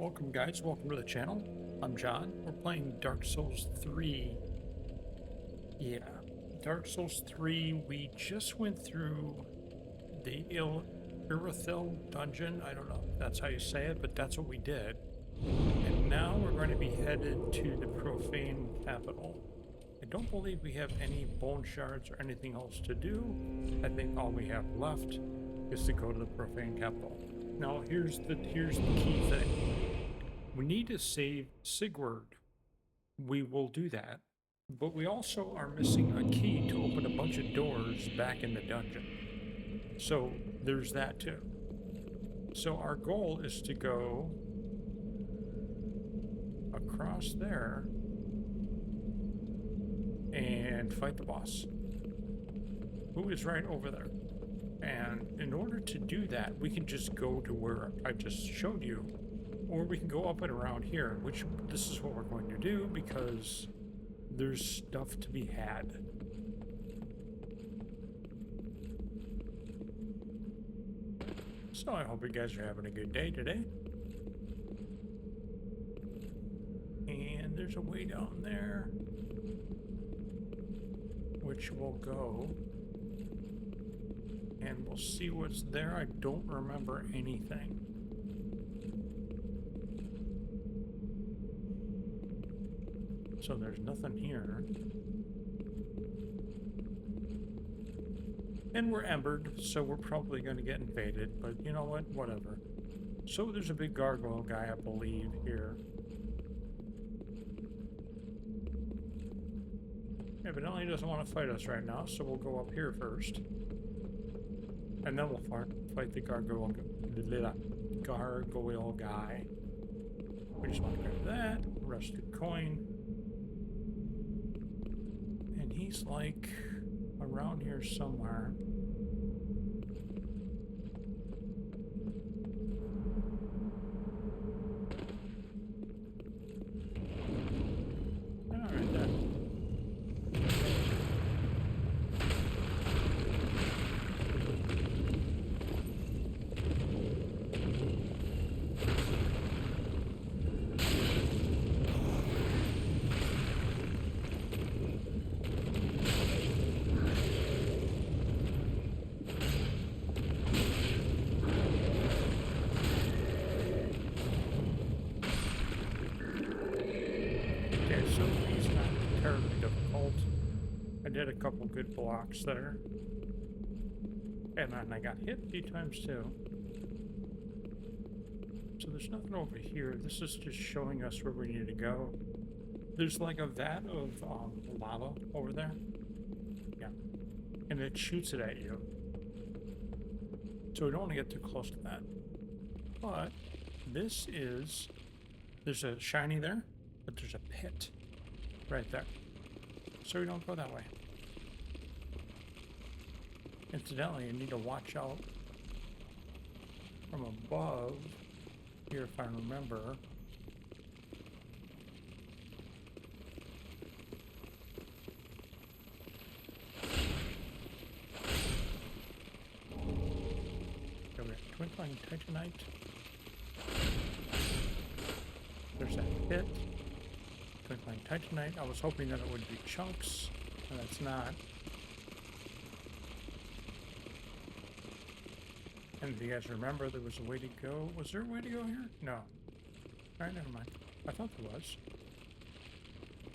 Welcome guys, welcome to the channel. I'm John. We're playing Dark Souls 3. Yeah, Dark Souls 3, we just went through the Irithyll dungeon. I don't know if that's how you say it, but that's what we did. And now we're going to be headed to the Profaned Capital. I don't believe we have any bone shards or anything else to do. I think all we have left is to go to the Profaned Capital. Now here's the key thing. We need to save Siegward. We will do that. But we also are missing a key to open a bunch of doors back in the dungeon. So there's that too. So our goal is to go across there and fight the boss, who is right over there. And in order to do that, we can just go to where I just showed you, or we can go up and around here, which this is what we're going to do because there's stuff to be had. So I hope you guys are having a good day today. And there's a way down there, which we'll go. And we'll see what's there. I don't remember anything. So there's nothing here. And we're embered, so we're probably going to get invaded, but you know what? Whatever. So there's a big gargoyle guy, I believe, here. Evidently he doesn't want to fight us right now, so we'll go up here first. And then we'll fight the gargoyle guy. We just want to grab that, rusted coin. And he's like around here somewhere. Alright then. Did a couple good blocks there, and then I got hit a few times too. So there's nothing over here. This is just showing us where we need to go. There's like a vat of lava over there, yeah, and it shoots it at you, so we don't want to get too close to that. But this is, there's a shiny there, but there's a pit right there, so we don't go that way. Incidentally, you need to watch out from above here, if I remember. Over here, twinkling titanite. There's that pit. Twinkling titanite. I was hoping that it would be chunks, and it's not. And if you guys remember, there was a way to go. Was there a way to go here? No. Alright, never mind. I thought there was.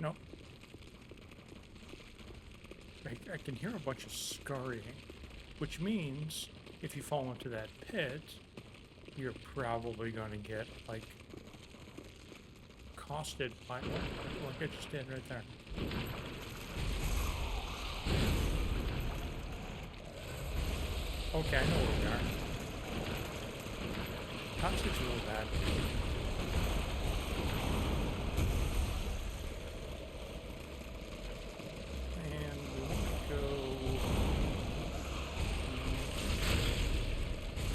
Nope. I can hear a bunch of scurrying, which means if you fall into that pit, you're probably going to get, like, costed by, like I just did right there. Okay, I know where we are. Toxic's really bad. And we want to go...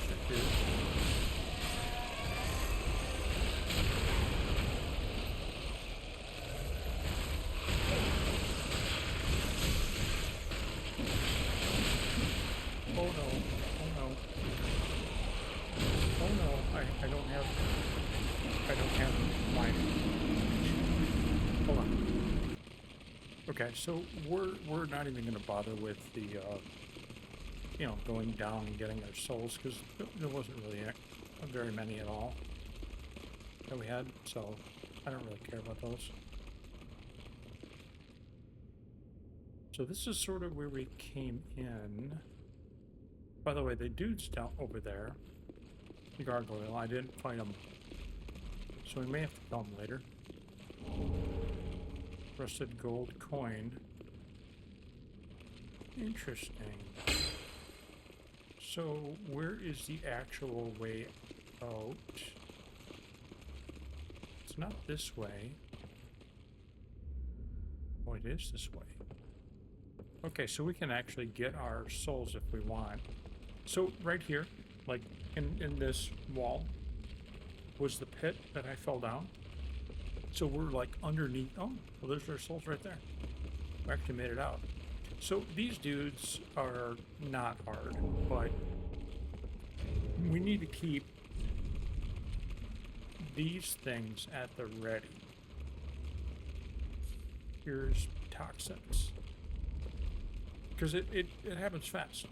check this. Oh no. Oh no. Oh no. I don't have Okay, so we're not even going to bother with the, you know, going down and getting our souls, because there wasn't really very many at all that we had, so I don't really care about those. So this is sort of where we came in. By the way, the dude's down over there, the gargoyle, I didn't fight him, so we may have to kill him later. Rusted gold coin. Interesting. So where is the actual way out? It's not this way. Oh, it is this way. Okay, so we can actually get our souls if we want. So right here, like in this wall, was the pit that I fell down. So we're like underneath. Oh, well, there's our souls right there. We actually made it out. So these dudes are not hard, but we need to keep these things at the ready. Here's toxins. Because it happens fast.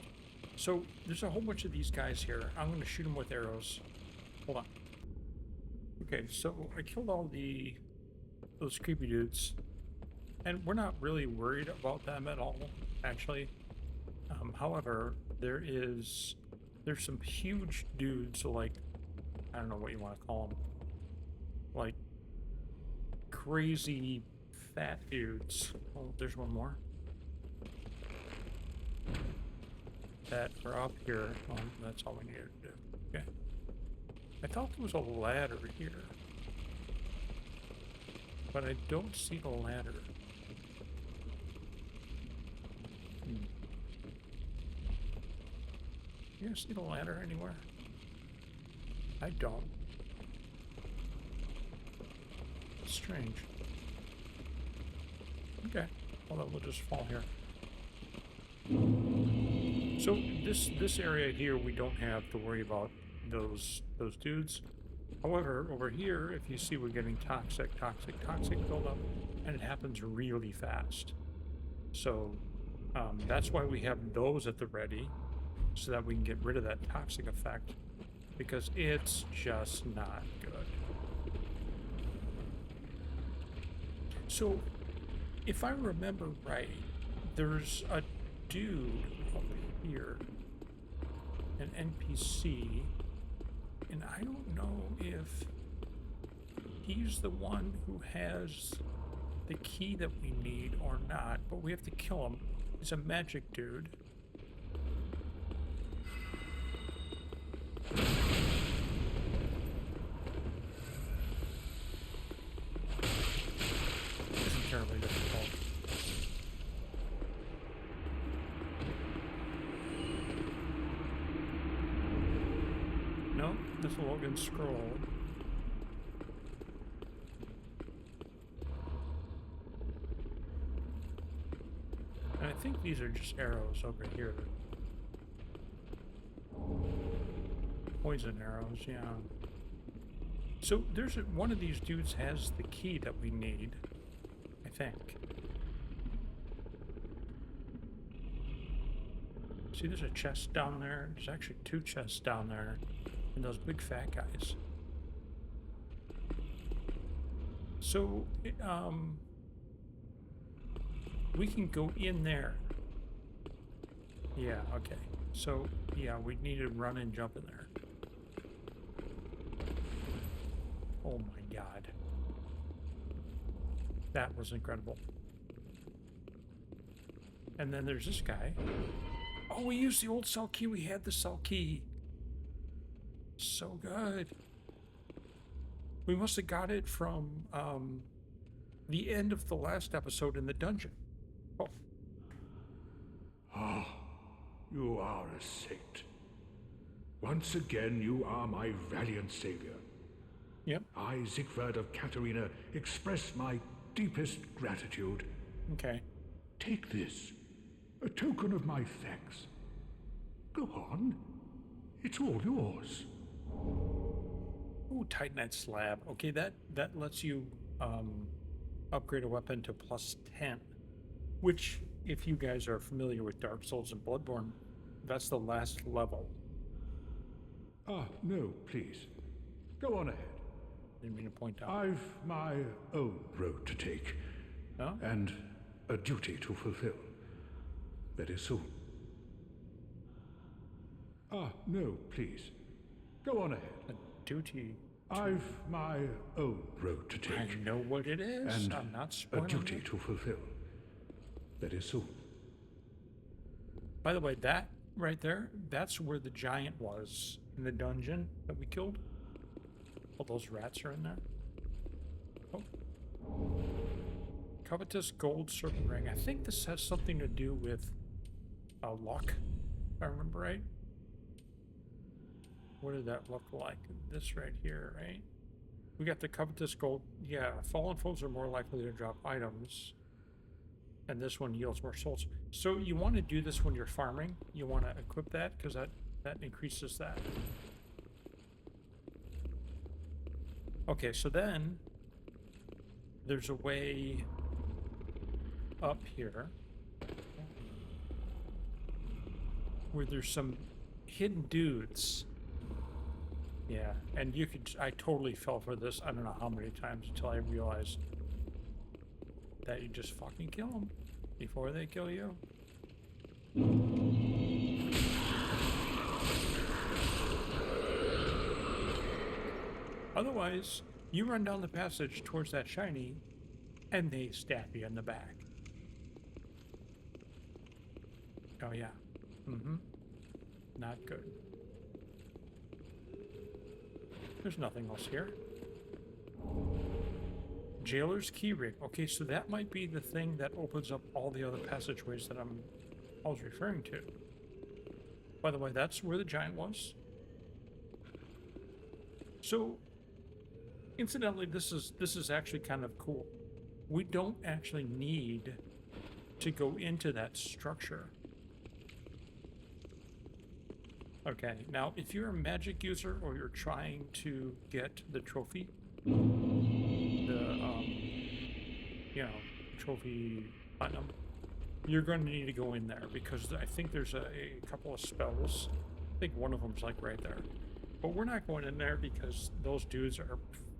So there's a whole bunch of these guys here. I'm going to shoot them with arrows. Hold on. Okay, so I killed all those creepy dudes, and we're not really worried about them at all, actually. However, there's some huge dudes, like, I don't know what you want to call them, like crazy fat dudes. Oh, there's one more that are up here. Oh, that's all we needed to do. Okay. I thought there was a ladder here, but I don't see the ladder. You guys see the ladder anywhere? I don't. Strange. Okay. Well, then we'll just fall here. So this area here, we don't have to worry about those dudes. However, over here, if you see, we're getting toxic buildup, and it happens really fast. So that's why we have those at the ready, so that we can get rid of that toxic effect, because it's just not good. So if I remember right, there's a dude up here, an NPC, and I don't know if he's the one who has the key that we need or not, but we have to kill him. He's a magic dude. Isn't terribly difficult. No, this Logan scroll. And I think these are just arrows over here. Poison arrows, yeah. So there's one of these dudes has the key that we need, I think. See, there's a chest down there. There's actually two chests down there. And those big fat guys. So, we can go in there. Yeah, okay. So, yeah, we need to run and jump in there. Oh my god. That was incredible. And then there's this guy. Oh, we used the old cell key. We had the cell key. So good. We must have got it from the end of the last episode in the dungeon. Oh. Ah, you are a saint. Once again, you are my valiant savior. Yep. I, Siegward of Catarina, express my deepest gratitude. Okay. Take this, a token of my thanks. Go on. It's all yours. Ooh, Titanite slab. Okay, that lets you upgrade a weapon to +10. Which, if you guys are familiar with Dark Souls and Bloodborne, that's the last level. Ah, no, please. Go on ahead. Didn't mean to point out. I've my own road to take, No? and a duty to fulfill. Very soon. Ah, no, please. Go on ahead. A duty. I've my own road to take. I know what it is. And I'm not a spoiling duty it. to fulfill. Very soon. By the way, that right there, that's where the giant was in the dungeon that we killed. All those rats are in there. Oh. Covetous gold serpent ring. I think this has something to do with luck, if I remember right. What did that look like? This right here, right? We got the covetous gold. Yeah, fallen foes are more likely to drop items. And this one yields more souls. So you want to do this when you're farming. You want to equip that because that increases that. Okay, so then there's a way up here where there's some hidden dudes. Yeah, and you could, I totally fell for this, I don't know how many times until I realized that you just fucking kill them before they kill you. Otherwise, you run down the passage towards that shiny, and they stab you in the back. Oh yeah. Mm-hmm. Not good. There's nothing else here. Jailer's key ring. Okay, so that might be the thing that opens up all the other passageways that I was referring to. By the way, that's where the giant was. So, incidentally, this is actually kind of cool. We don't actually need to go into that structure. Okay, now if you're a magic user or you're trying to get the trophy, trophy platinum, you're going to need to go in there because I think there's a couple of spells. I think one of them's like right there. But we're not going in there because those dudes are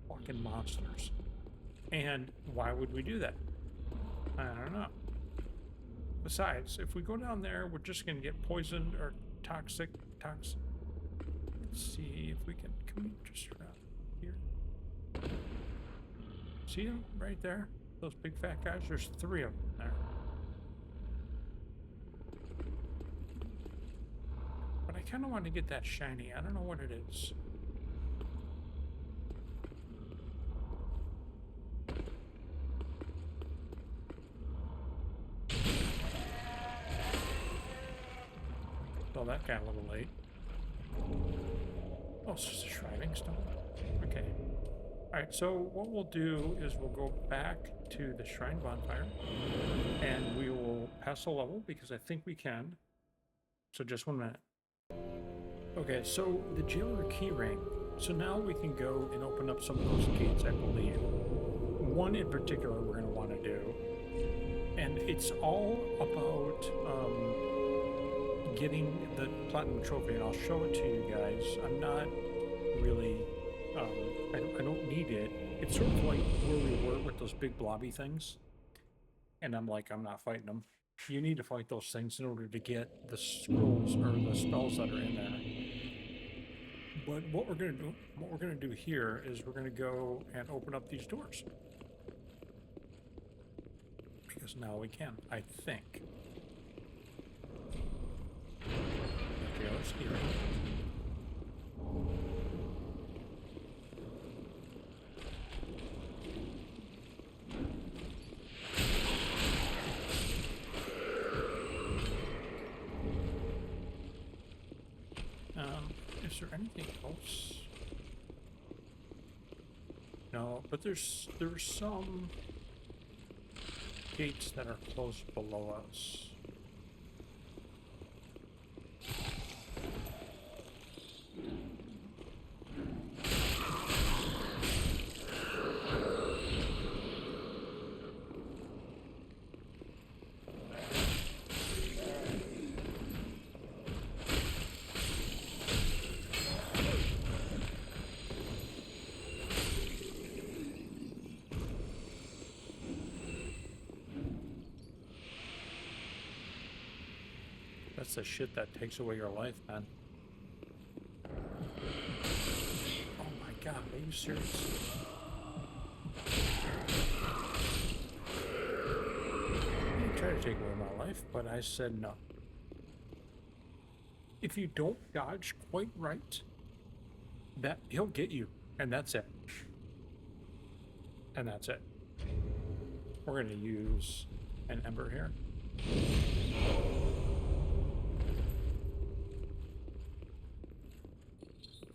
fucking monsters. And why would we do that? I don't know. Besides, if we go down there, we're just going to get poisoned or toxic. Let's see if we can just around here. See them right there? Those big fat guys? There's 3 of them there. But I kind of want to get that shiny. I don't know what it is. Oh, that got a little late. Oh, it's just a shriving stone. Okay. Alright, so what we'll do is we'll go back to the shrine bonfire and we will pass a level because I think we can. So just 1 minute. Okay, so the jailer key ring. So now we can go and open up some of those gates, I believe. One in particular we're going to want to do. And it's all about getting the platinum trophy, and I'll show it to you guys. I'm not really, I don't need it. It's sort of like where we were with those big blobby things. And I'm like, I'm not fighting them. You need to fight those things in order to get the scrolls or the spells that are in there. But what we're gonna do here is we're gonna go and open up these doors. Because now we can, I think. Okay, let's get it. Is there anything else? No, but there's some gates that are close below us. That's the shit that takes away your life, man. Oh my god, are you serious? He tried to take away my life, but I said no. If you don't dodge quite right, that he'll get you, and that's it. And that's it. We're gonna use an ember here.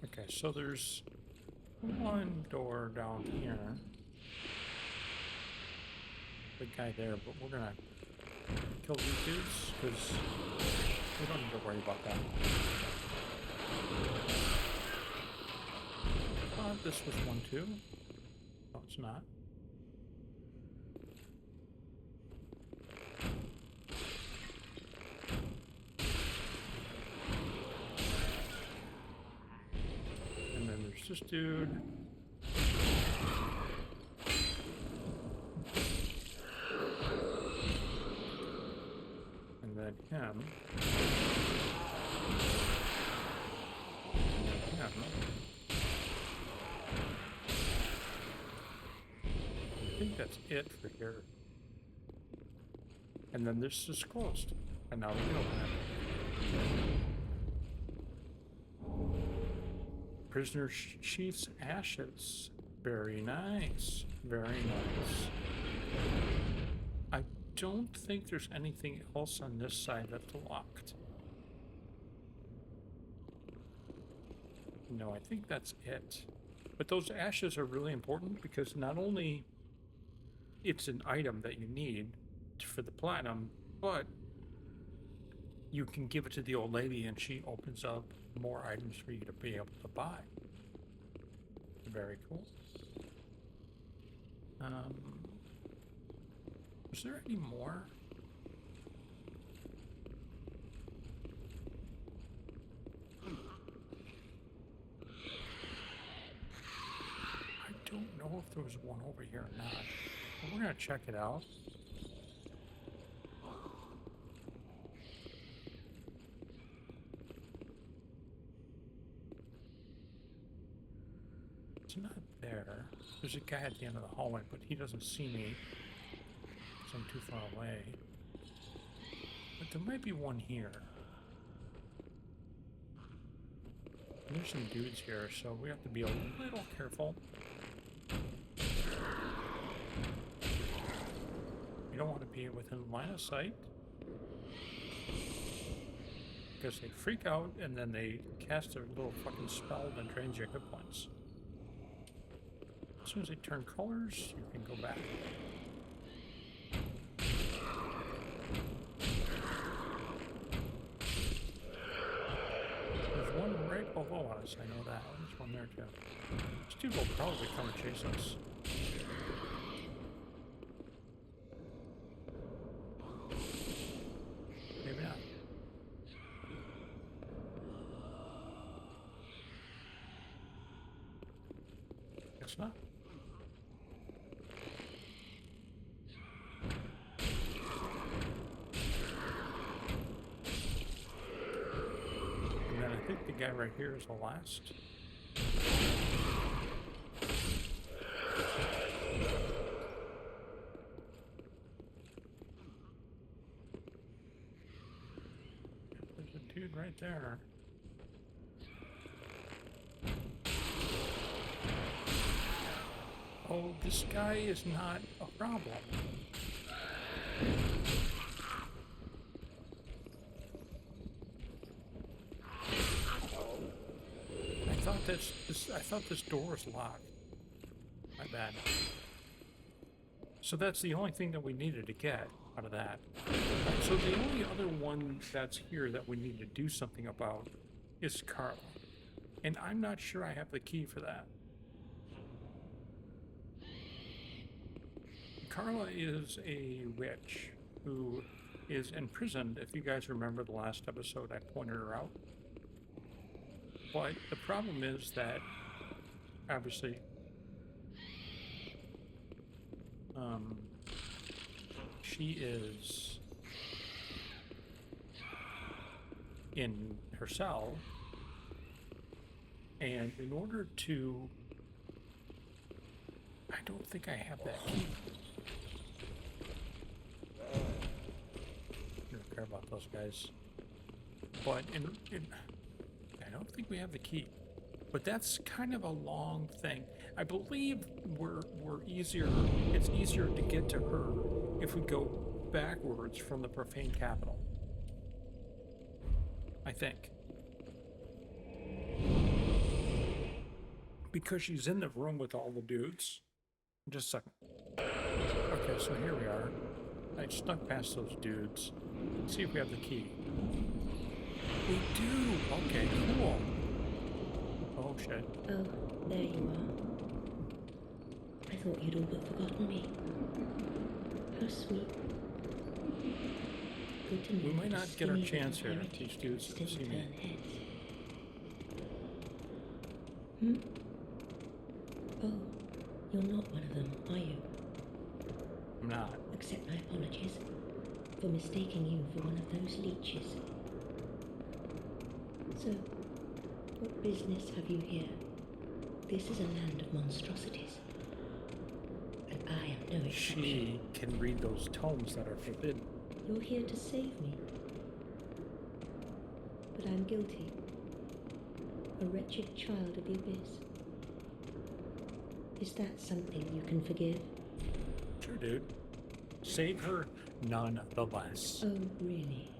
Okay, so there's one door down here. The guy there, but we're gonna kill these dudes because we don't need to worry about that. This was one too. No, it's not. And then there's this dude. And then him. And then him. I think that's it for here. And then this is closed. And now we can open it. Prisoner Chief's ashes. Very nice. Very nice. I don't think there's anything else on this side that's locked. No, I think that's it. But those ashes are really important because not only it's an item that you need for the platinum, but you can give it to the old lady and she opens up more items for you to be able to buy. Very cool. Was there any more? I don't know if there was one over here or not. But we're gonna check it out. It's not there. There's a guy at the end of the hallway, but he doesn't see me because I'm too far away. But there might be one here. And there's some dudes here, so we have to be a little careful. You don't want to be within line of sight because they freak out and then they cast their little fucking spell that drains your hit points. As soon as they turn colors, you can go back. There's one right below us, I know that. There's one there too. This dude will probably come and chase us. Maybe not. Guess not. And then I think the guy right here is the last. There's a dude right there. Oh, this guy is not a problem. I thought this door was locked. My bad. So that's the only thing that we needed to get out of that. So the only other one that's here that we need to do something about is Karla. And I'm not sure I have the key for that. Karla is a witch who is imprisoned. If you guys remember the last episode, I pointed her out. But the problem is that, obviously, she is in her cell. And in order to... I don't think I have that key. I don't care about those guys. But I don't think we have the key. But that's kind of a long thing. I believe it's easier to get to her if we go backwards from the Profaned Capital. I think. Because she's in the room with all the dudes. Just a second. Okay, so here we are. I snuck past those dudes. Let's see if we have the key. We do! Okay, cool. Oh, shit. Oh, there you are. I thought you'd all but forgotten me. How sweet. Good to know We might not get our skinny chance here little if these dudes still see turn me. heads. Hmm? Oh, you're not one of them, are you? I'm not. Accept my apologies for mistaking you for one of those leeches. So, what business have you here? This is a land of monstrosities, and I am no exception. She can read those tomes that are forbidden. You're here to save me, but I'm guilty. A wretched child of the abyss. Is that something you can forgive? Sure, dude. Save her nonetheless. Oh, really?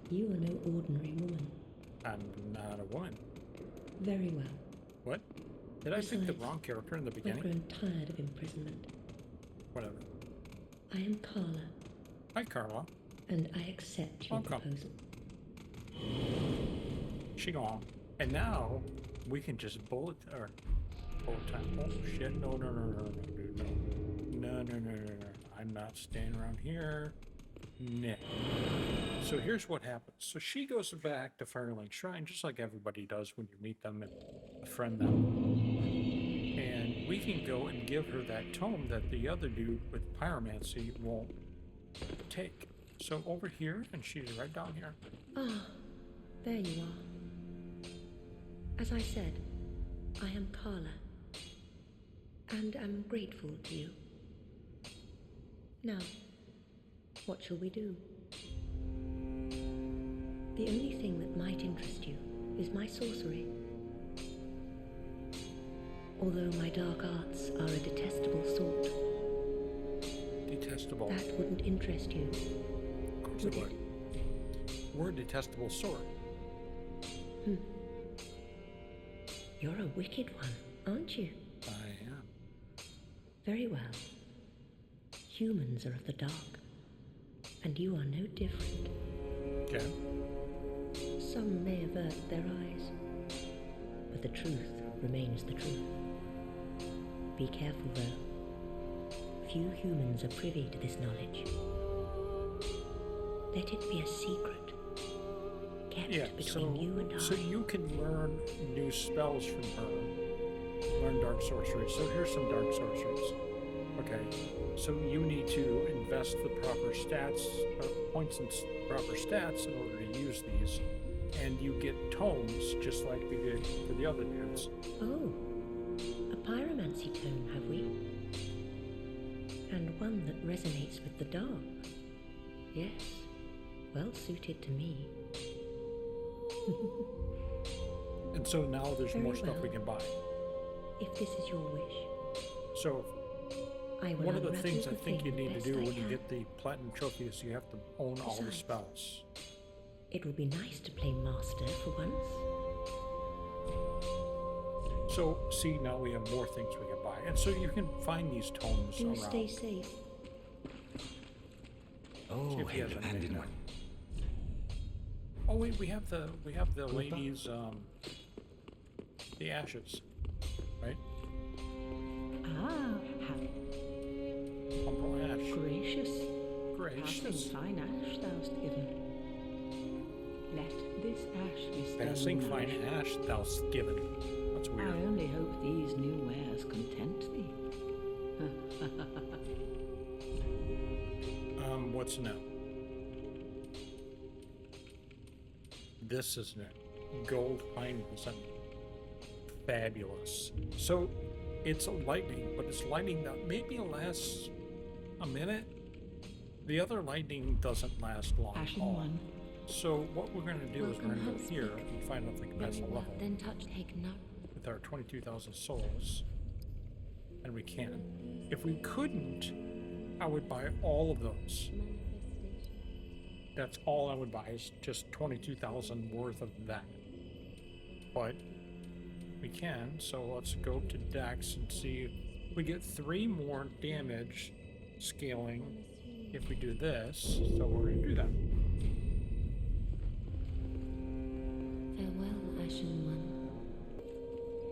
You are no ordinary woman. I'm not a woman. Very well. What? Did I pick the Besides, wrong character in the I've beginning? grown tired of imprisonment. Whatever. I am Karla, Hi, Karla. and I accept your Welcome. proposal. She gone. And now we can just bullet time. Oh shit! No, dude, no. No. I'm not staying around here. Nick. So here's what happens. So she goes back to Firelink Shrine, just like everybody does when you meet them and befriend them. And we can go and give her that tome that the other dude with pyromancy won't take. So over here, and she's right down here. Ah, there you are. As I said, I am Karla, and am grateful to you. Now, what shall we do? The only thing that might interest you is my sorcery. Although my dark arts are a detestable sort, Detestable. that wouldn't interest you, Of course would it would. it? We're a detestable sort. You're a wicked one, aren't you? I am. Very well. Humans are of the dark, and you are no different. Okay. Some may avert their eyes, but the truth remains the truth. Be careful, though. Few humans are privy to this knowledge. Let it be a secret, kept between you and I. So you can learn new spells from her. Learn dark sorcery. So here's some dark sorceries. Okay. So you need to invest the proper stats, or points and proper stats in order to use these. And you get tomes, just like we did for the other dudes. Oh, a pyromancy tome, have we? And one that resonates with the dark. Yes, well suited to me. And so now there's Very more stuff well. we can buy. If this is your wish, So I will one of the unravel things I the think you thing need to best do I when you can. get the platinum trophy is you have to own all the Besides, spells. It will be nice to play master for once. So see, now we have more things we can buy. And so you can find these tomes Do around. stay safe. Oh, See if he has anything independent now. one. Oh wait, we have the ladies the ashes. Right? Ah, how Humble ash. gracious. Gracious. Passing fine ash thou'st given. Let this ash be still Passing fine nourished. ash thou'st given. That's I weird. only hope these new wares content thee. What's new? this, isn't it? Gold pine resin. Fabulous. So it's lightning, but it's lightning that maybe lasts a minute. The other lightning doesn't last long at Passion all. 1. So what we're going to do is we're going to go here and find out if we can pass a level Then touch take note. with our 22,000 souls. And we can. If we couldn't, I would buy all of those. That's all I would buy, is just 22,000 worth of that. But we can, so let's go to Dex and see if we get 3 more damage scaling if we do this. So we're going to do that. Farewell, Ashen One.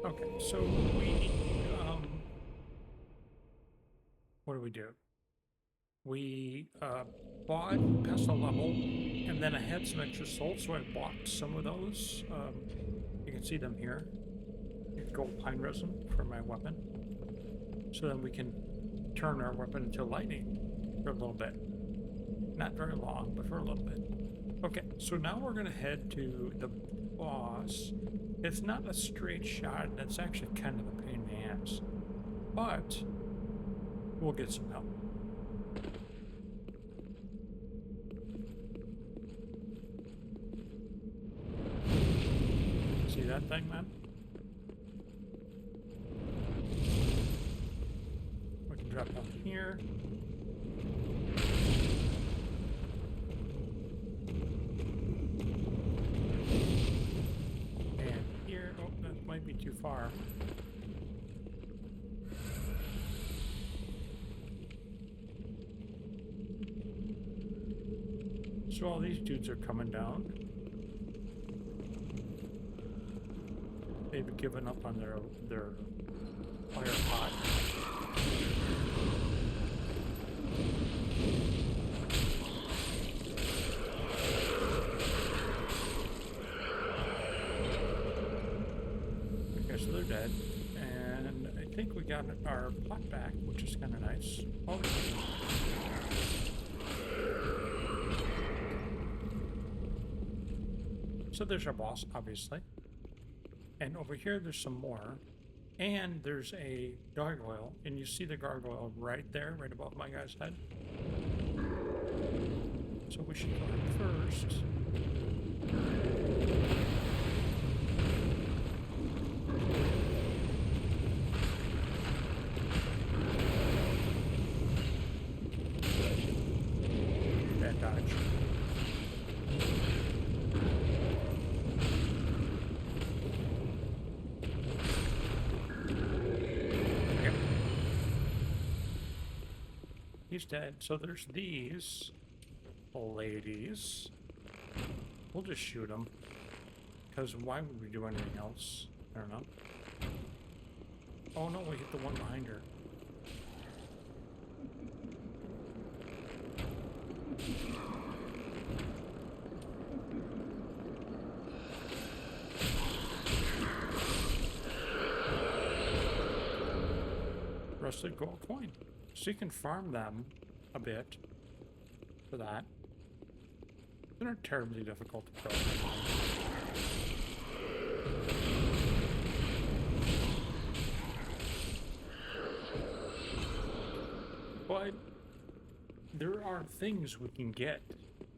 Okay, so we, what do? We bought past a level, and then I had some extra souls, so I bought some of those. You can see them here. Gold pine resin for my weapon. So then we can turn our weapon into lightning for a little bit. Not very long, but for a little bit. Okay, so now we're gonna head to the boss. It's not a straight shot, and it's actually kind of a pain in the ass. But we'll get some help. See that thing, man? We can drop down here. And here. Oh, that might be too far. So all these dudes are coming down. They've given up on their fire pot. Okay, so they're dead. And I think we got our pot back, which is kind of nice. Oh. So there's our boss, obviously. And over here, there's some more. And there's a gargoyle. And you see the gargoyle right there, right above my guy's head. So we should go in first. Bad dodge. He's dead. So there's these ladies. We'll just shoot them. Because why would we do anything else? I don't know. Oh no, we hit the one behind her. Rusted gold coin. So you can farm them a bit for that. They're not terribly difficult to kill. But there are things we can get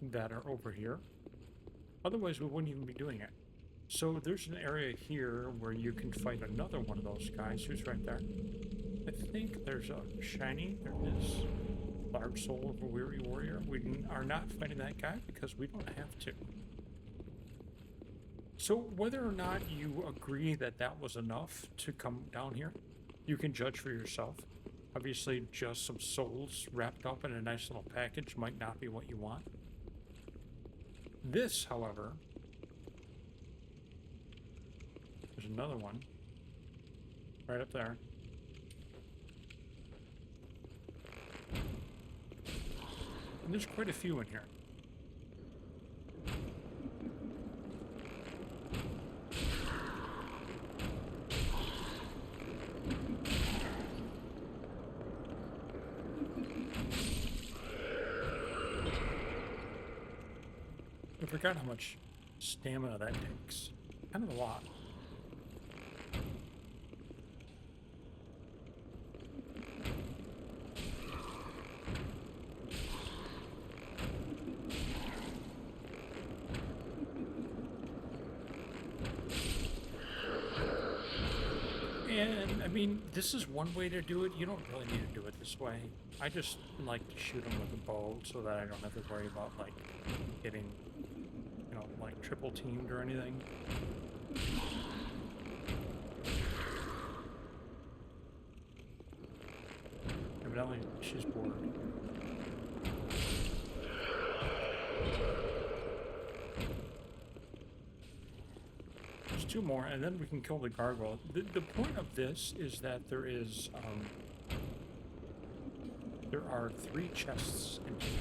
that are over here. Otherwise, we wouldn't even be doing it. So there's an area here where you can fight another one of those guys who's right there. I think there's a shiny. There is. Large soul of a weary warrior. We are not fighting that guy because we don't have to. So whether or not you agree that that was enough to come down here, you can judge for yourself. Obviously, just some souls wrapped up in a nice little package might not be what you want. This, however, there's another one right up there. And there's quite a few in here. I forgot how much stamina that takes. Kind of a lot. And I mean, this is one way to do it. You don't really need to do it this way. I just like to shoot them with a bow so that I don't have to worry about like getting, you know, like triple teamed or anything. Evidently, she's bored. There's two more, and then we can kill the gargoyle. The point of this is that there are 3 chests in here.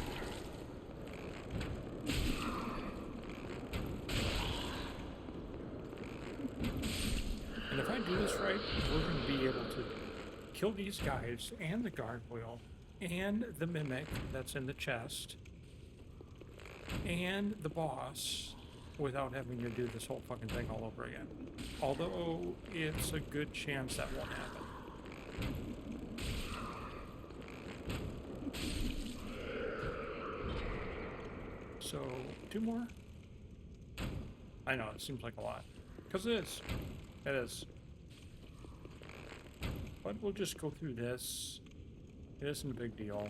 And if I do this right, we're going to be able to kill these guys and the gargoyle and the mimic that's in the chest and the boss without having to do this whole fucking thing all over again. Although it's a good chance that won't happen. So, 2 more? I know, it seems like a lot. Because it is. It is. But we'll just go through this. It isn't a big deal.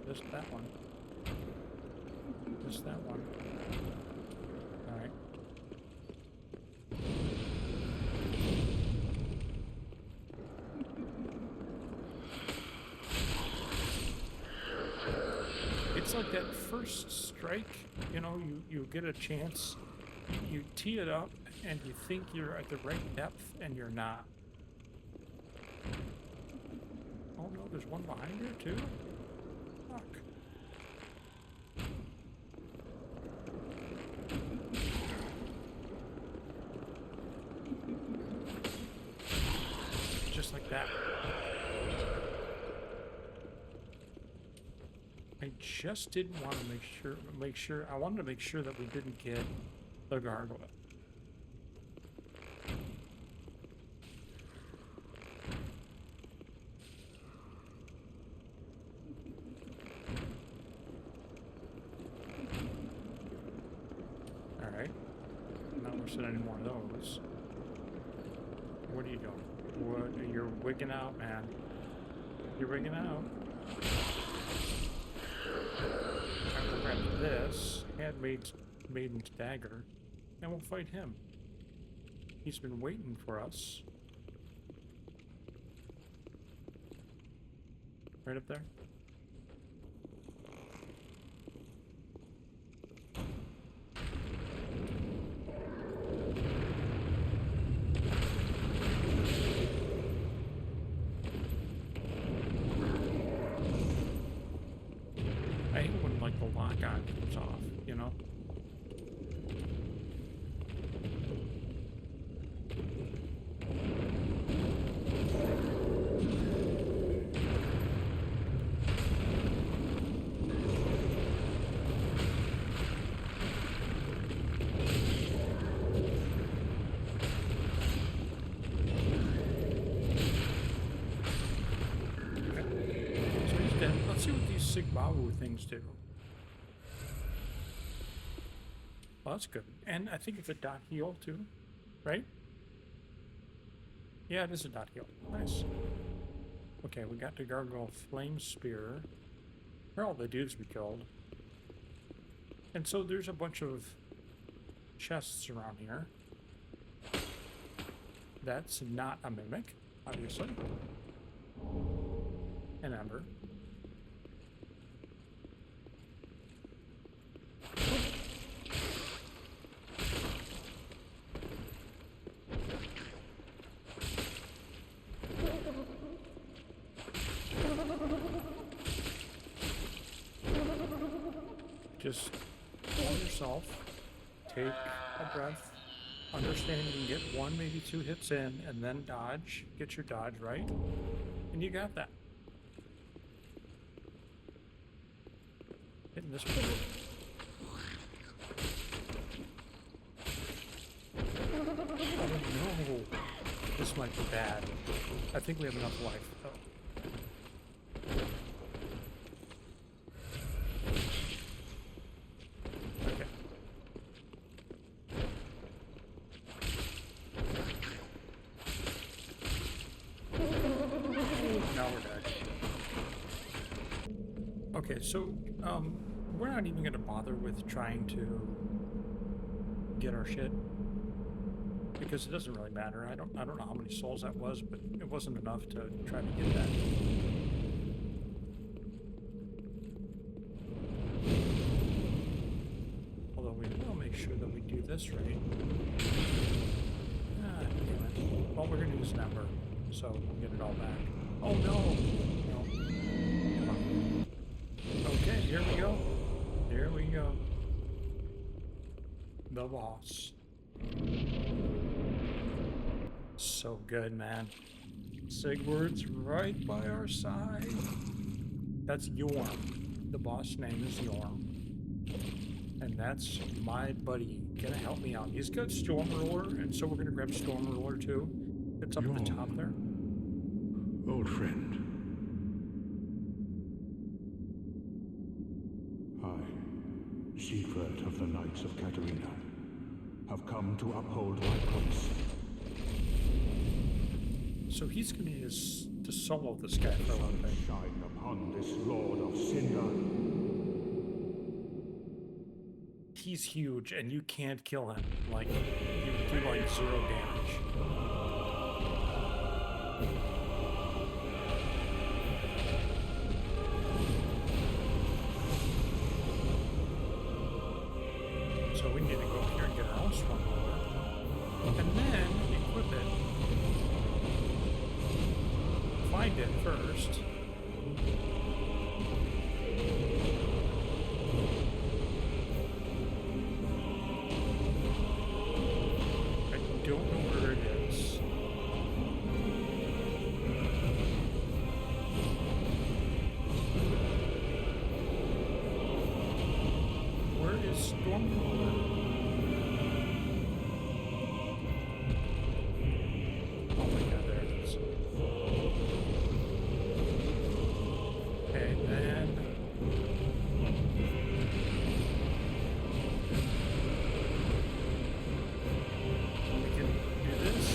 Just that one. Just that one. Alright. It's like that first strike, you know, you get a chance, you tee it up, and you think you're at the right depth, and you're not. Oh no, there's one behind here too? Fuck. Just like that. I just didn't want to I wanted to make sure that we didn't get the gargoyle. Alright. Not wish any more of those. What are you doing? What, you're wigging out, man. You're wigging out. Alright, we'll grab this Maiden's dagger, and we'll fight him. He's been waiting for us. Right up there. I hate when like the lock on comes off, you know? Let's see what these Siegward things do. Well, that's good. And I think it's a dot heal too, right? Yeah, it is a dot heal. Nice. Okay, we got the gargoyle flame spear. They're all the dudes we killed. And so there's a bunch of chests around here. That's not a mimic, obviously. An ember. Just calm yourself, take a breath, understand you can get 1, maybe 2 hits in, and then dodge, get your dodge right, and you got that. Hitting this one. Oh no. This might be bad. I think we have enough life, though. Okay. Now we're dead. Okay, so, we're not even gonna bother with trying to get our shit. Because it doesn't really matter. I don't know how many souls that was, but it wasn't enough to try to get that. Although we will make sure that we do this right. Ah, damn it. Well, we're gonna use an ember, so we'll get it all back. Oh no! No. Come on. Okay, here we go. Here we go. The boss. So good, man. Siegward's right by our side. That's Yhorm. The boss name is Yhorm. And that's my buddy. Gonna help me out. He's got Storm Ruler, and so we're gonna grab Storm Ruler too. It's up at the top there. Old friend. I, Siegward of the Knights of Catarina, have come to uphold my promise. So he's going to use to solo this guy for a little bit. Shine upon this Lord of Cinder. He's huge, and you can't kill him. Like, you do like 0 damage. So we need to go up here and get our own Storm Ruler. And then equip it. Find it first. I don't know where it is. Where is Storm Ruler? Oh my god, there it is. Okay, then we can do this.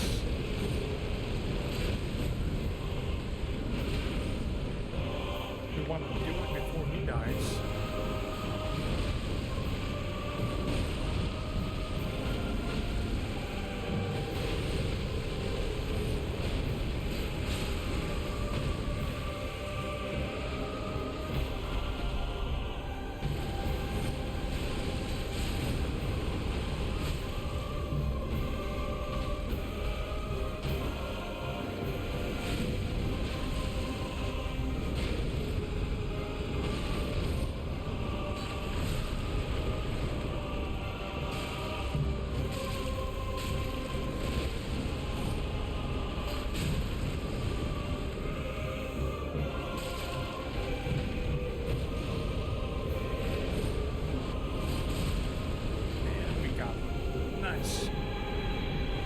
We want to do it before he dies.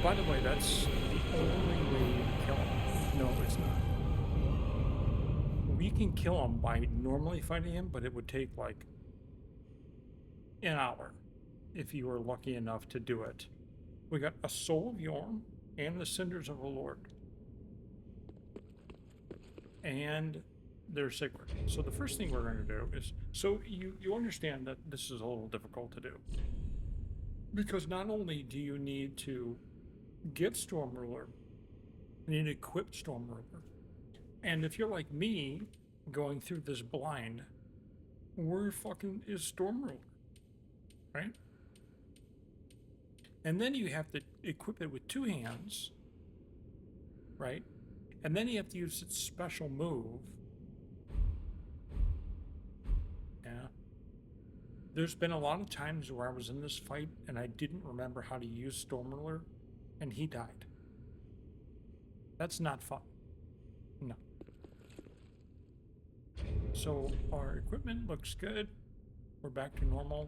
By the way, that's the only way to kill him. No, it's not. We can kill him by normally fighting him, but it would take like an hour if you were lucky enough to do it. We got a Soul of Yhorm and the Cinders of the Lord. And there's Siegward. So the first thing we're going to do is, so you understand that this is a little difficult to do. Because not only do you need to get Storm Ruler, you need to equip Storm Ruler. And if you're like me, going through this blind, where fucking is Storm Ruler? Right? And then you have to equip it with 2 hands, right? And then you have to use its special move. Yeah. There's been a lot of times where I was in this fight and I didn't remember how to use Storm Ruler, and he died. That's not fun. No. So our equipment looks good. We're back to normal.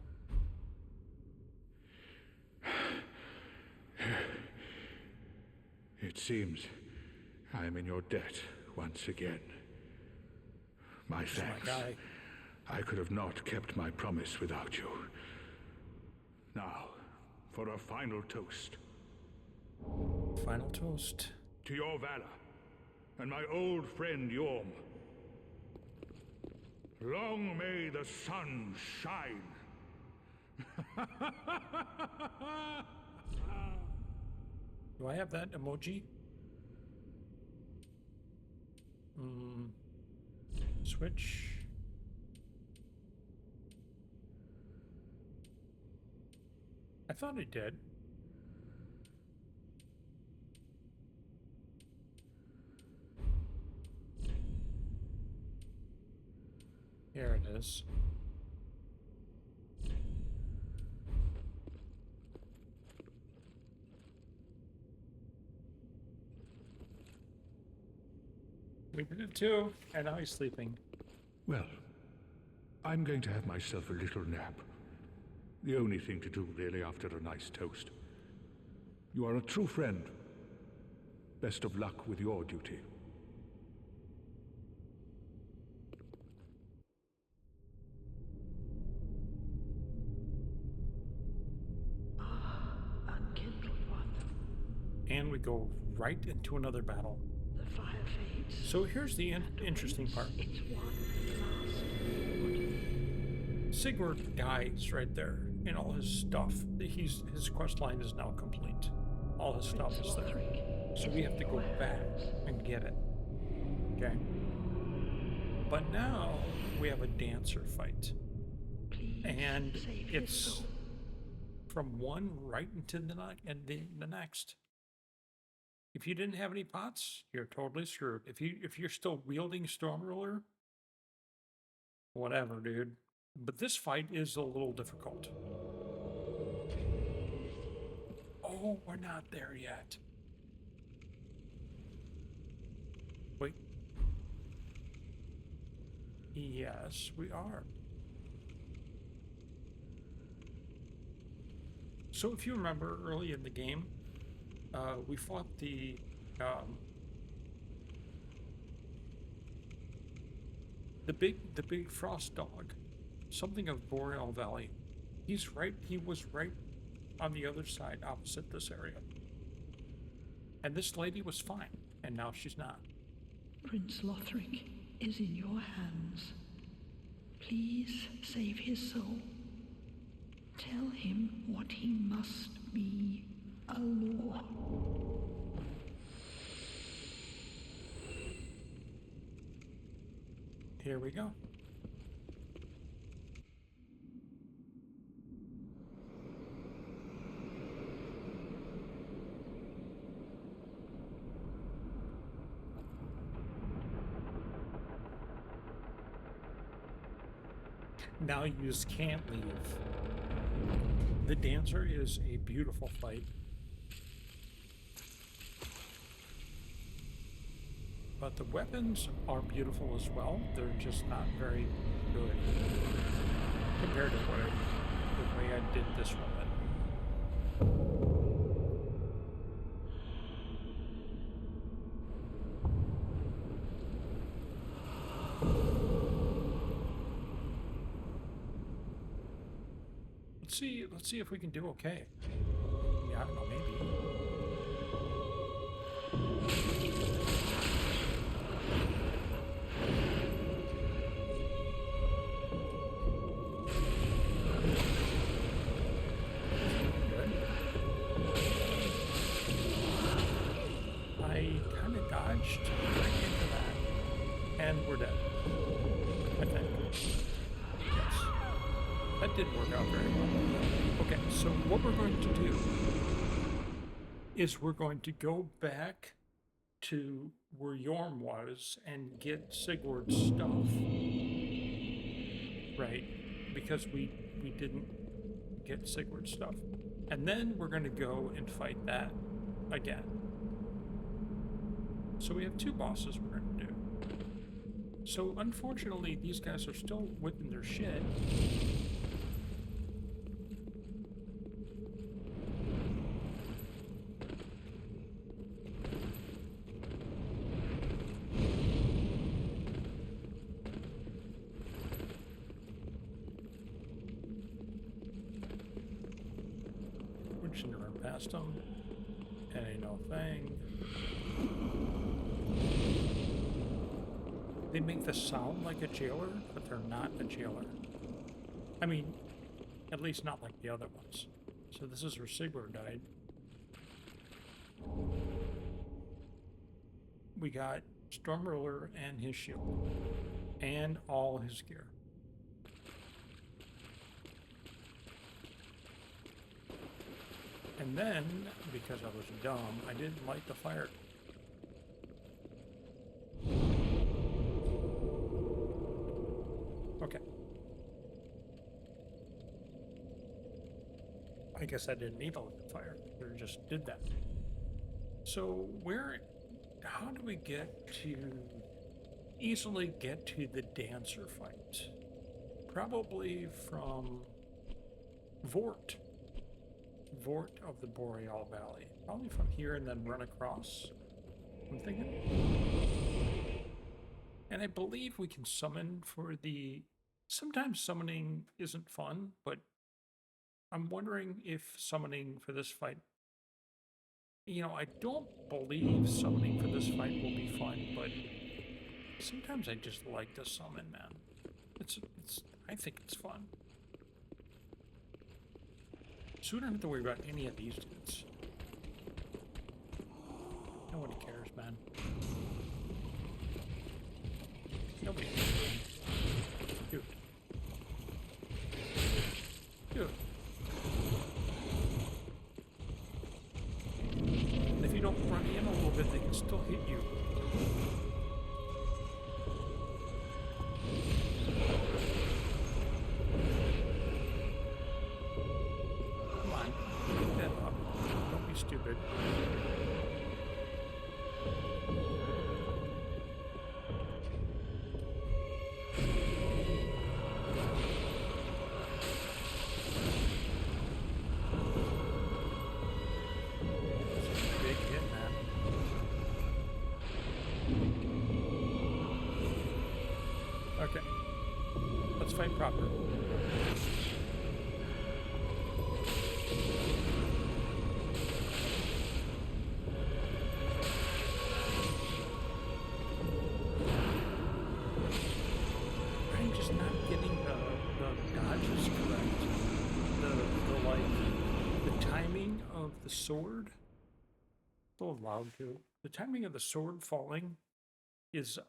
It seems I am in your debt once again. My This is my thanks. guy. I could have not kept my promise without you. Now, for a final toast. Final toast. To your valor, and my old friend Yhorm. Long may the sun shine. Do I have that emoji? Switch. I thought I did. Here it is. We did it too, and now he's sleeping. Well, I'm going to have myself a little nap. The only thing to do, really, after a nice toast. You are a true friend. Best of luck with your duty. Unkindled one, And we go right into another battle. the fire fades. So here's the interesting part. It's one last. Siegward dies right there, and all his stuff. His quest line is now complete. All his stuff is there. So we have to go back and get it. Okay. But now we have a dancer fight. Please And save his it's soul. from one right into the next. If you didn't have any pots, you're totally screwed. If you're still wielding Storm Ruler, whatever, dude. But this fight is a little difficult. Oh, we're not there yet. Wait. Yes, we are. So if you remember early in the game, we fought the big frost dog, something of Boreal Valley. He was right on the other side, opposite this area. And this lady was fine, and now she's not. Prince Lothric is in your hands. Please save his soul. Tell him what he must be, a law. Here we go. Now you just can't leave. The dancer is a beautiful fight. But the weapons are beautiful as well. They're just not very good compared to the way I did this weapon. Let's see if we can do okay. Yeah, I don't know, maybe. I kind of dodged right into that, and we're dead. I think. Yes. That did work out very well. Okay, so what we're going to do is we're going to go back to where Yhorm was and get Siegward's stuff. Right, because we didn't get Siegward's stuff. And then we're going to go and fight that again. So we have two bosses we're going to do. So unfortunately, these guys are still whipping their shit. past them. And ain't no thing. They make the sound like a jailer, but they're not a jailer. I mean, at least not like the other ones. So this is where Siegward died. We got Stormruler and his shield. And all his gear. And then, because I was dumb, I didn't light the fire. Okay. I guess I didn't need to light the fire. I just did that. So how do we easily get to the dancer fight? Probably from Vort of the Boreal Valley. Probably from here and then run across, I'm thinking. And I believe we can summon for sometimes summoning isn't fun, but I'm wondering if summoning for this fight, I don't believe summoning for this fight will be fun, but sometimes I just like to summon, man. I think it's fun. So we don't have to worry about any of these dudes. Nobody cares, man. Nobody cares. Dude. Dude. And if you don't run in a little bit, they can still hit you. Stupid. Big hit, man. Okay. Let's fight proper. The sword, a little loud too. The timing of the sword falling is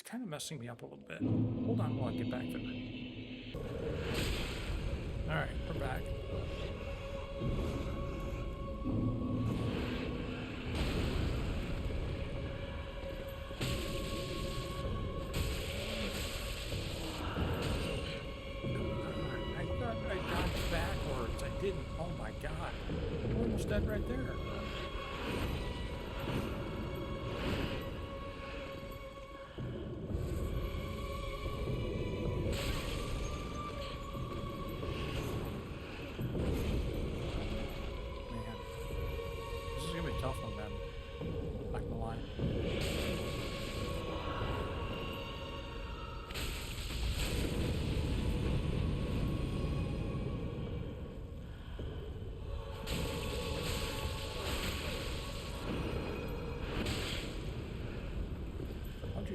kind of messing me up a little bit. Hold on while I get back there. All right, we're back. I thought I dodged backwards. I didn't. Oh my god. Almost dead right there. Man, this is gonna be a tough one, man. Not gonna lie.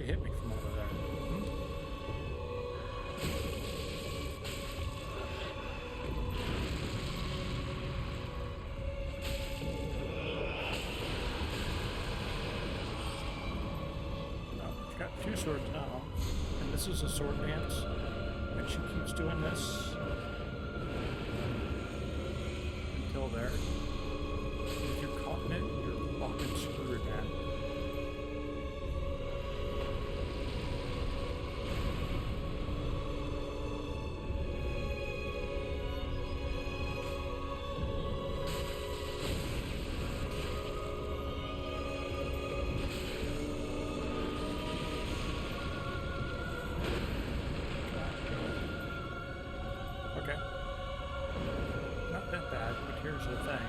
Hit me from over there. I've got 2 swords now, and this is a sword dance, and she keeps doing this until there. If you're caught in it, you're fucking screwed, man. Okay. Not that bad, but here's the thing.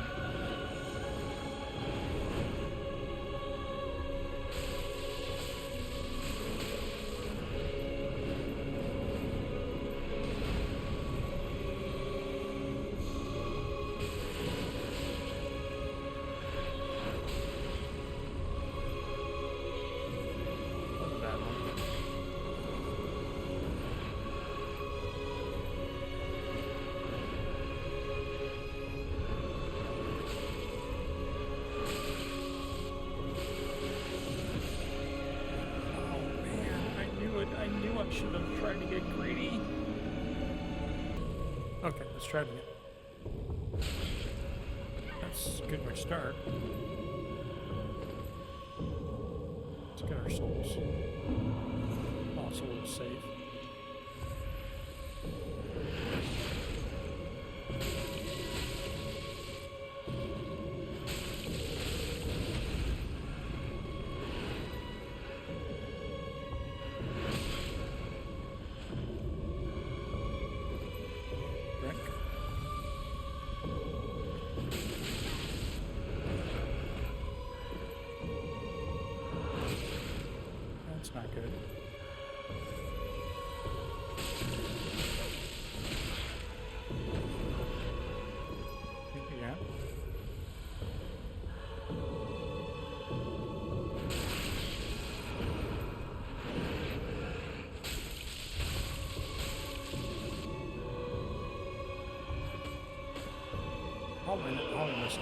I should have tried to get greedy. Okay, let's try it again. That's a good way to start. Let's get our souls. Also, we'll save. That's not good. Yeah. I'll win it. I'll miss it.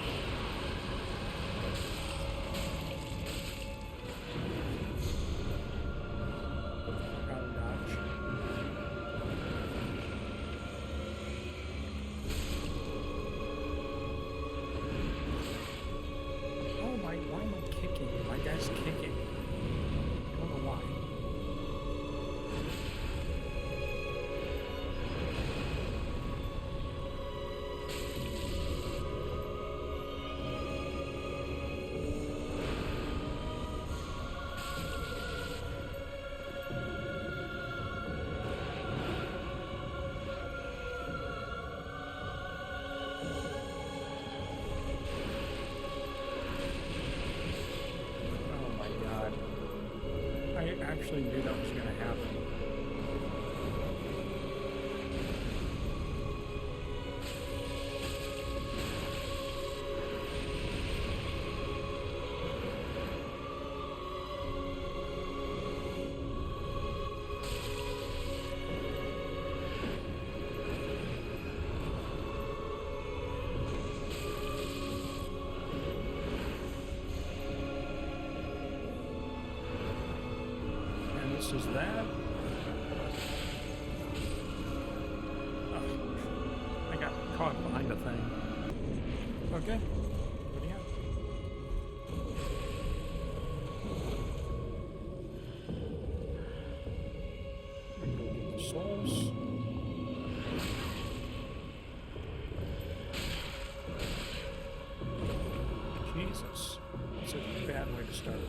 Actually knew that was going to happen. This is that. Oh, I got caught behind the thing. Okay. What do you got? We're gonna get the souls. Jesus. That's a bad way to start.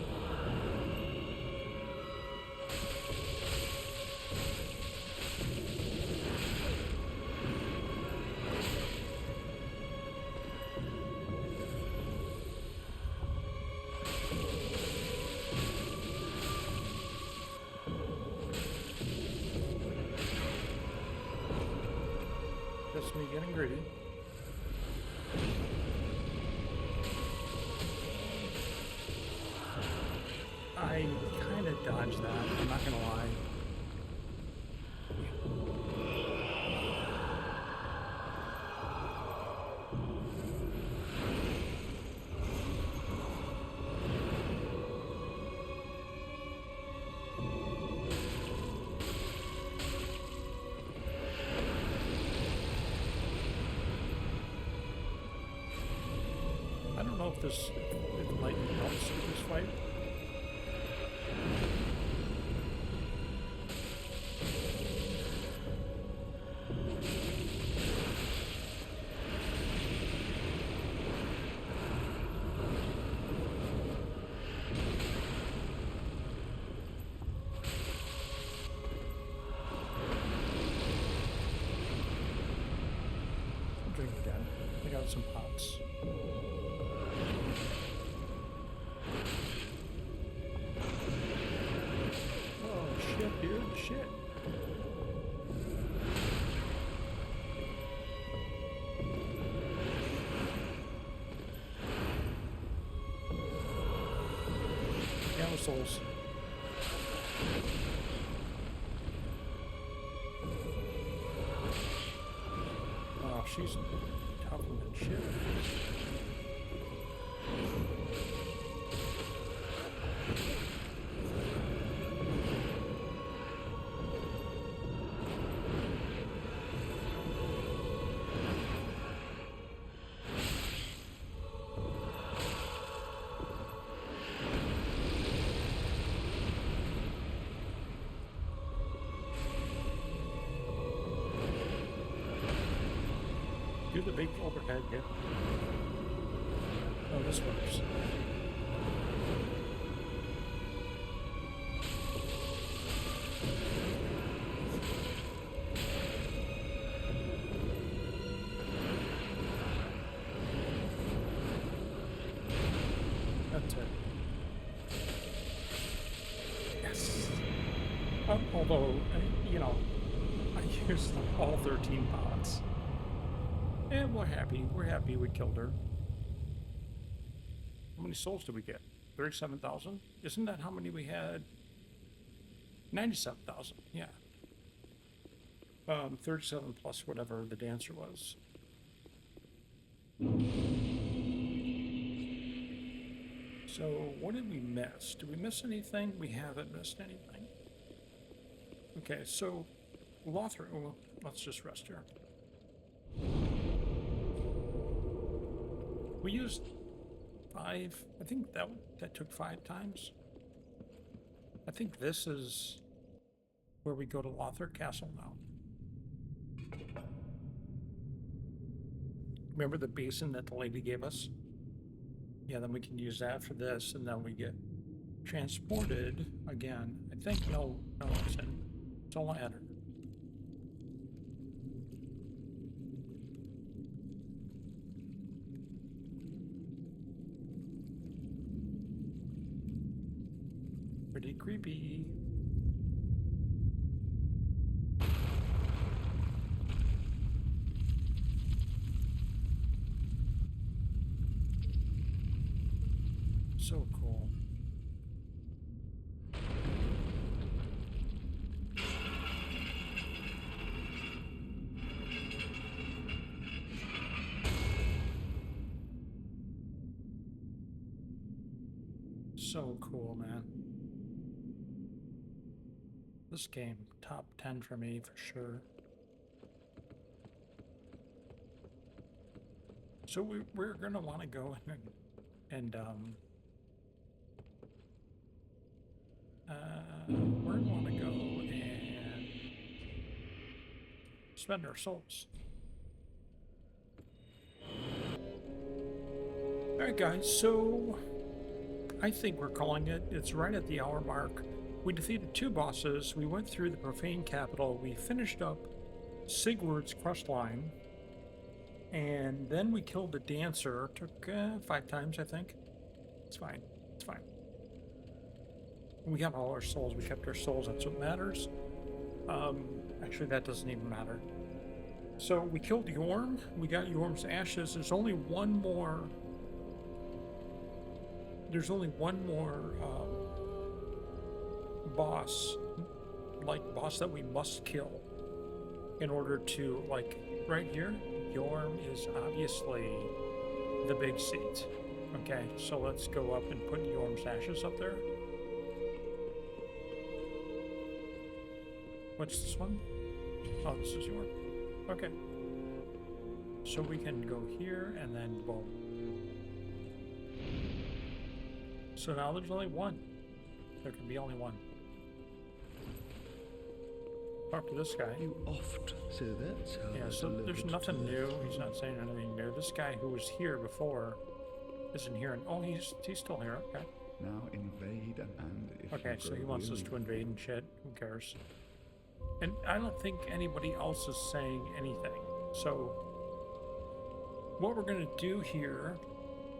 That's me getting greedy. I kind of dodged that, I'm not gonna lie. I don't know if if lightning helps with this fight. I'll drink again. I got some pots. Dude, shit. Gamma souls. Oh, she's tougher than shit. the big overhead here. Oh, this works. That's it. Yes. Although, you know, I used all 13 pods. And we're happy. We're happy we killed her. How many souls did we get? 37,000? Isn't that how many we had? 97,000, yeah. 37 plus whatever the dancer was. So, what did we miss? Did we miss anything? We haven't missed anything. Okay, so, Lothar, well, let's just rest here. We used 5, I think that took 5 times. I think this is where we go to Lothar Castle now. Remember the basin that the lady gave us? Yeah, then we can use that for this, and then we get transported again. I think, no, it's a ladder. Pretty creepy. So cool. So cool, man. This game, top 10 for me, for sure. So we're gonna want to go and we're gonna want to go and spend our souls. All right, guys. So I think we're calling it. It's right at the hour mark. We defeated 2 bosses. We went through the Profaned Capital. We finished up Siegward's quest line. And then we killed the dancer. Took 5 times, I think. It's fine. It's fine. We got all our souls. We kept our souls. That's what matters. Actually, that doesn't even matter. So we killed Yhorm. We got Yhorm's ashes. There's only one more. There's only one more boss that we must kill in order to, like, right here. Yhorm is obviously the big seat. Okay, so let's go up and put Yhorm's ashes up there. What's this one? Oh, this is Yhorm. Okay. So we can go here and then boom. So now there's only one. There can be only one. Talk to this guy. You oft, so that's how. Yeah, so there's nothing new. He's not saying anything new. This guy who was here before isn't here. And oh, he's still here. Okay. Now invade and if Okay, you so he grow wants us weary- to invade and shit. Who cares? And I don't think anybody else is saying anything. So what we're going to do here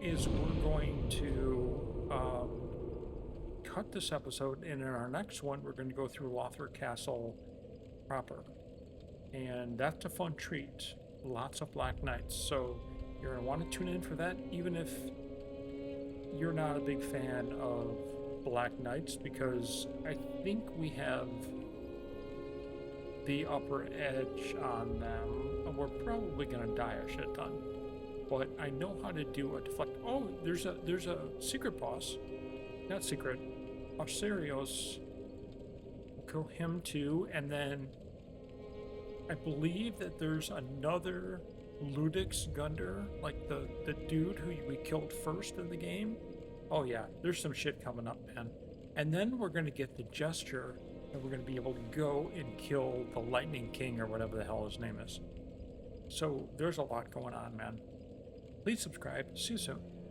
is we're going to cut this episode, and in our next one we're going to go through Lothar Castle proper, and that's a fun treat. Lots of Black Knights, so you're going to want to tune in for that, even if you're not a big fan of Black Knights, because I think we have the upper edge on them, and we're probably going to die a shit ton. But I know how to do a deflect. Oh, there's a secret boss. Not secret. Arcerios. We'll kill him too, and then I believe that there's another Ludix Gunder, like the dude who we killed first in the game. Oh yeah, there's some shit coming up, man. And then we're gonna get the gesture, and we're gonna be able to go and kill the Lightning King or whatever the hell his name is. So there's a lot going on, man. Please subscribe. See you soon.